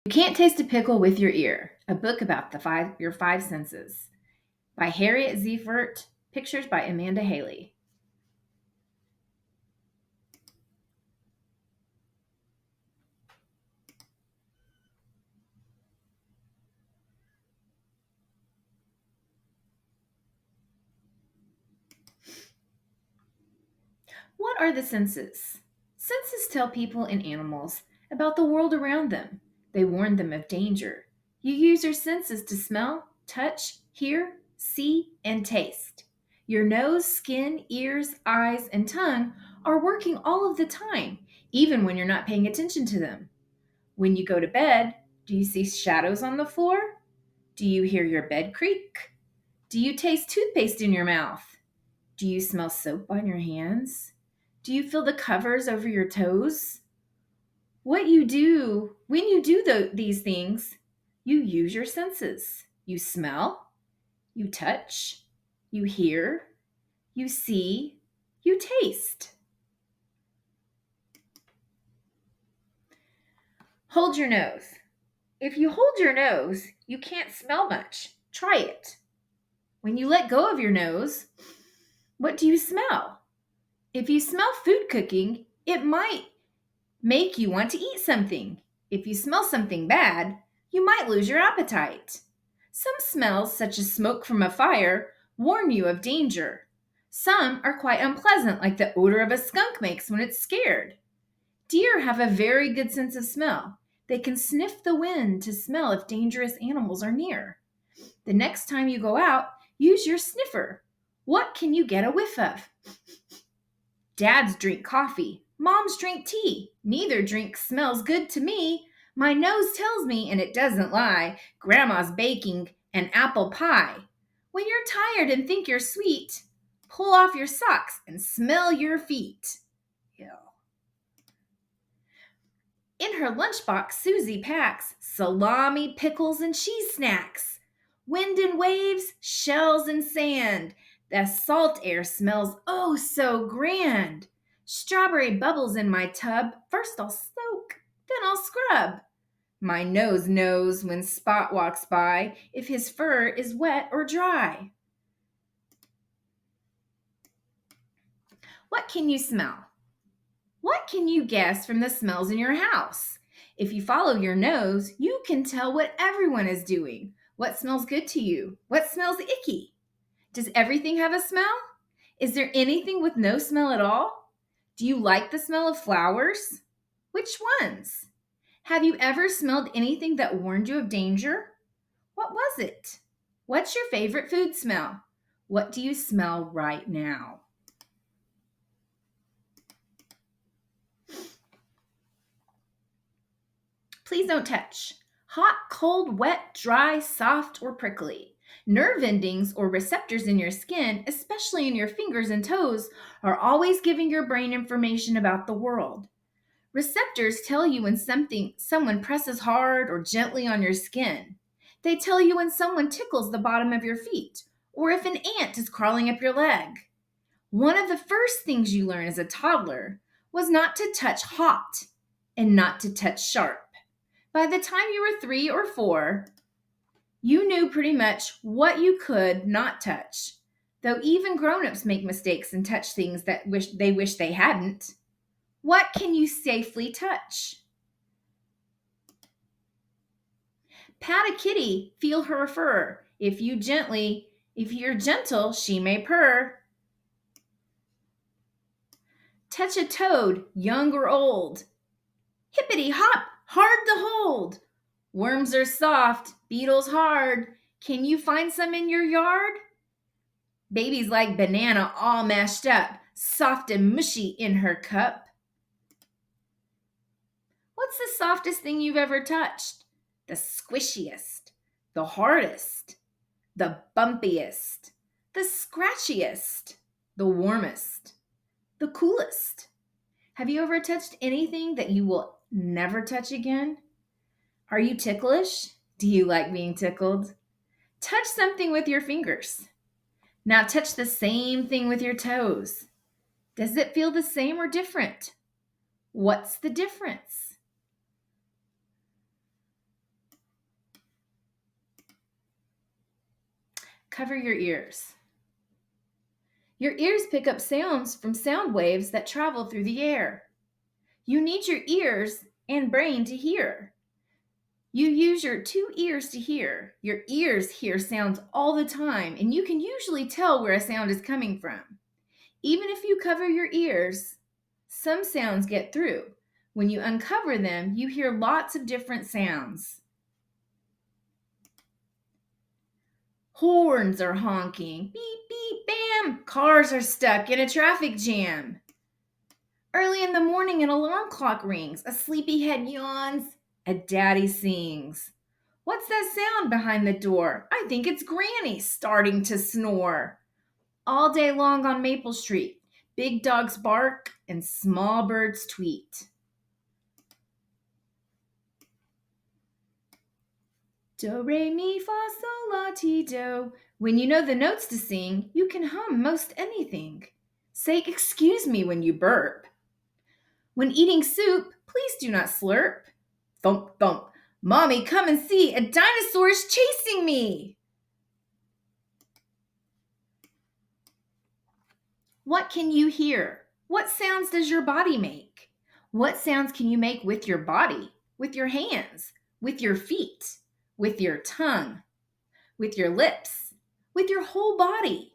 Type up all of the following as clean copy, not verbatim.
You Can't Taste a Pickle with Your Ear, a book about your five senses by Harriet Ziefert, pictures by Amanda Haley. What are the senses? Senses tell people and animals about the world around them. They warn them of danger. You use your senses to smell, touch, hear, see, and taste. Your nose, skin, ears, eyes, and tongue are working all of the time, even when you're not paying attention to them. When you go to bed, do you see shadows on the floor? Do you hear your bed creak? Do you taste toothpaste in your mouth? Do you smell soap on your hands? Do you feel the covers over your toes? What you do when you do these things, you use your senses. You smell, you touch, you hear, you see, you taste. Hold your nose. If you hold your nose, you can't smell much. Try it. When you let go of your nose, what do you smell? If you smell food cooking, it might make you want to eat something. If you smell something bad, you might lose your appetite. Some smells, such as smoke from a fire, warn you of danger. Some are quite unpleasant, like the odor of a skunk makes when it's scared. Deer have a very good sense of smell. They can sniff the wind to smell if dangerous animals are near. The next time you go out, use your sniffer. What can you get a whiff of? Dads drink coffee. Moms drink tea. Neither drink smells good to me. My nose tells me, and it doesn't lie, Grandma's baking an apple pie. When you're tired and think you're sweet, pull off your socks and smell your feet. Ew. In her lunchbox, Susie packs salami, pickles, and cheese snacks. Wind and waves, shells and sand. The salt air smells oh so grand. Strawberry bubbles in my tub. First I'll soak, then I'll scrub. My nose knows when Spot walks by if his fur is wet or dry. What can you smell? What can you guess from the smells in your house? If you follow your nose, you can tell what everyone is doing. What smells good to you? What smells icky? Does everything have a smell? Is there anything with no smell at all? Do you like the smell of flowers? Which ones? Have you ever smelled anything that warned you of danger? What was it? What's your favorite food smell? What do you smell right now? Please don't touch. Hot, cold, wet, dry, soft, or prickly. Nerve endings or receptors in your skin, especially in your fingers and toes, are always giving your brain information about the world. Receptors tell you when someone presses hard or gently on your skin. They tell you when someone tickles the bottom of your feet or if an ant is crawling up your leg. One of the first things you learn as a toddler was not to touch hot and not to touch sharp. By the time you were 3 or 4, you knew pretty much what you could not touch, though even grown-ups make mistakes and touch things that wish they hadn't. What can you safely touch? Pat a kitty, feel her fur. If you're gentle, she may purr. Touch a toad, young or old. Hippity hop, hard to hold. Worms are soft, beetles hard. Can you find some in your yard? Baby's like banana all mashed up, soft and mushy in her cup. What's the softest thing you've ever touched? The squishiest, the hardest, the bumpiest, the scratchiest, the warmest, the coolest. Have you ever touched anything that you will never touch again? Are you ticklish? Do you like being tickled? Touch something with your fingers. Now touch the same thing with your toes. Does it feel the same or different? What's the difference? cover your ears. Your ears pick up sounds from sound waves that travel through the air. You need your ears and brain to hear. You use your two ears to hear. Your ears hear sounds all the time, and you can usually tell where a sound is coming from. Even if you cover your ears, some sounds get through. When you uncover them, you hear lots of different sounds. Horns are honking. Beep, beep, bam. Cars are stuck in a traffic jam. Early in the morning, an alarm clock rings. A sleepyhead yawns. A daddy sings. What's that sound behind the door? I think it's Granny starting to snore. All day long on Maple Street, big dogs bark and small birds tweet. Do, re, mi, fa, sol, la, ti, do. When you know the notes to sing, you can hum most anything. Say, excuse me when you burp. When eating soup, please do not slurp. Thump, thump. Mommy, come and see, a dinosaur is chasing me. What can you hear? What sounds does your body make? What sounds can you make with your body, with your hands, with your feet, with your tongue, with your lips, with your whole body?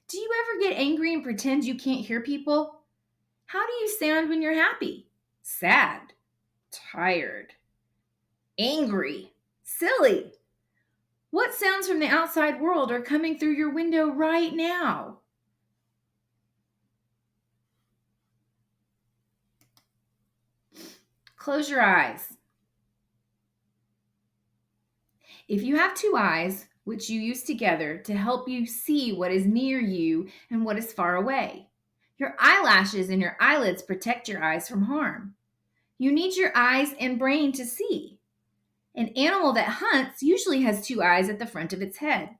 Do you ever get angry and pretend you can't hear people? How do you sound when you're happy? Sad, tired, angry, silly. What sounds from the outside world are coming through your window right now? Close your eyes. If you have two eyes, which you use together to help you see what is near you and what is far away, your eyelashes and your eyelids protect your eyes from harm. You need your eyes and brain to see. An animal that hunts usually has two eyes at the front of its head.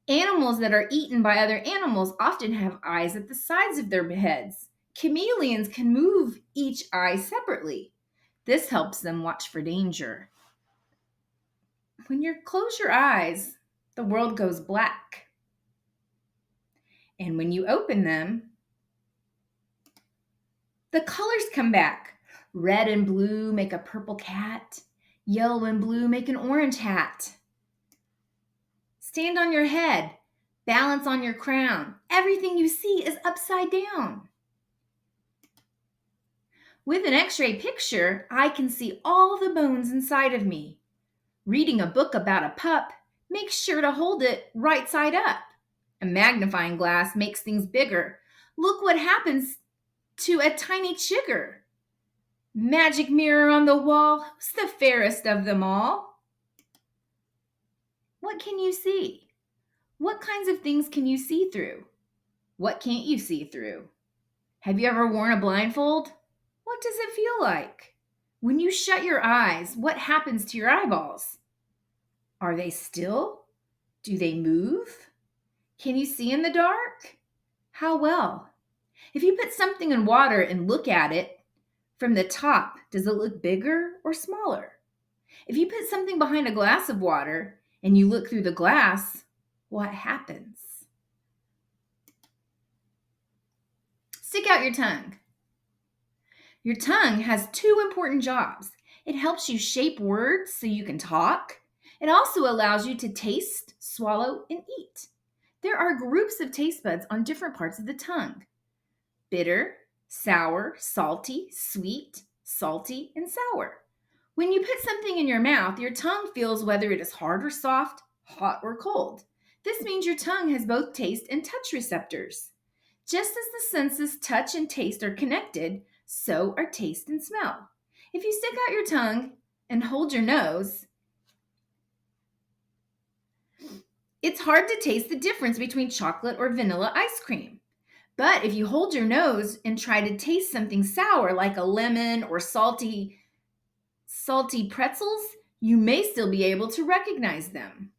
Animals that are eaten by other animals often have eyes at the sides of their heads. Chameleons can move each eye separately. This helps them watch for danger. When you close your eyes, the world goes black. And when you open them, the colors come back. Red and blue make a purple cat. Yellow and blue make an orange hat. Stand on your head. Balance on your crown. Everything you see is upside down. With an X-ray picture, I can see all the bones inside of me. Reading a book about a pup, make sure to hold it right side up. A magnifying glass makes things bigger. Look what happens to a tiny chigger. Magic mirror on the wall, who's the fairest of them all? What can you see? What kinds of things can you see through? What can't you see through? Have you ever worn a blindfold? What does it feel like? When you shut your eyes, what happens to your eyeballs? Are they still? Do they move? Can you see in the dark? How well? If you put something in water and look at it, from the top, does it look bigger or smaller? If you put something behind a glass of water and you look through the glass, what happens? Stick out your tongue. Your tongue has two important jobs. It helps you shape words so you can talk. It also allows you to taste, swallow, and eat. There are groups of taste buds on different parts of the tongue. Bitter, sour, salty, sweet, salty, and sour. When you put something in your mouth, your tongue feels whether it is hard or soft, hot or cold. This means your tongue has both taste and touch receptors. Just as the senses touch and taste are connected, so are taste and smell. If you stick out your tongue and hold your nose, it's hard to taste the difference between chocolate or vanilla ice cream. But if you hold your nose and try to taste something sour like a lemon or salty pretzels, you may still be able to recognize them.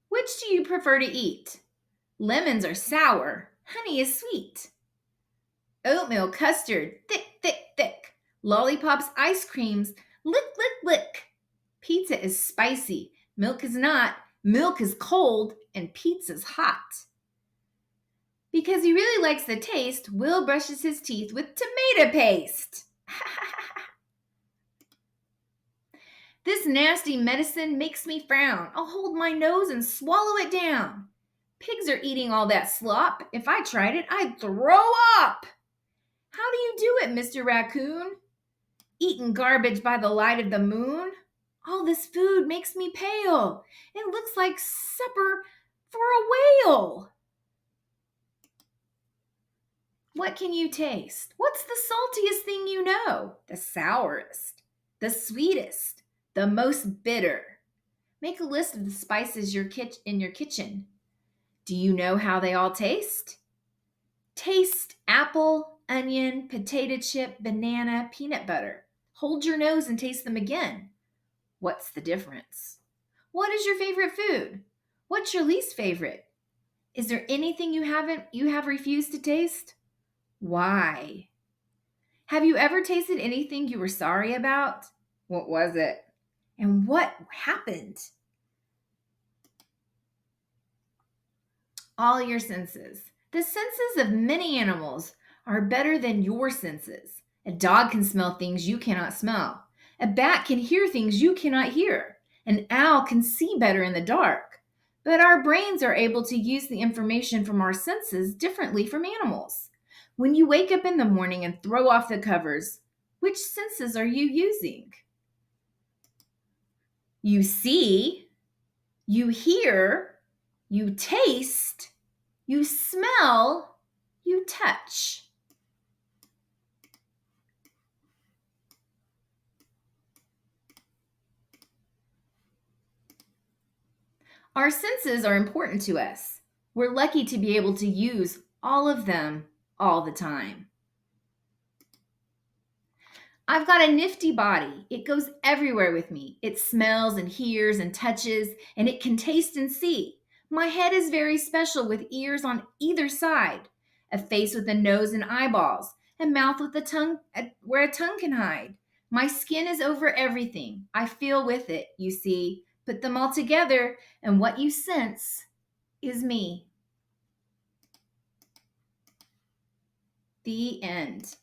Which do you prefer to eat? Lemons are sour, honey is sweet. Oatmeal custard, thick, thick, thick. Lollipops, ice creams, lick, lick, lick. Pizza is spicy. Milk is not. Milk is cold, and pizza's hot. Because he really likes the taste, Will brushes his teeth with tomato paste. This nasty medicine makes me frown. I'll hold my nose and swallow it down. Pigs are eating all that slop. If I tried it, I'd throw up. How do you do it, Mr. Raccoon? Eating garbage by the light of the moon? All this food makes me pale. It looks like supper for a whale. What can you taste? What's the saltiest thing you know? The sourest, the sweetest, the most bitter. Make a list of the spices in your kitchen. Do you know how they all taste? Taste apple, onion, potato chip, banana, peanut butter. Hold your nose and taste them again. What's the difference? What is your favorite food? What's your least favorite? Is there anything you have refused to taste? Why? Have you ever tasted anything you were sorry about? What was it? And what happened? All your senses. The senses of many animals are better than your senses. A dog can smell things you cannot smell. A bat can hear things you cannot hear. An owl can see better in the dark. But our brains are able to use the information from our senses differently from animals. When you wake up in the morning and throw off the covers, which senses are you using? You see, you hear, you taste, you smell, you touch. Our senses are important to us. We're lucky to be able to use all of them all the time. I've got a nifty body. It goes everywhere with me. It smells and hears and touches, and it can taste and see. My head is very special with ears on either side, a face with a nose and eyeballs, a mouth with a tongue where a tongue can hide. My skin is over everything. I feel with it, you see. Put them all together, and what you sense is me. The end.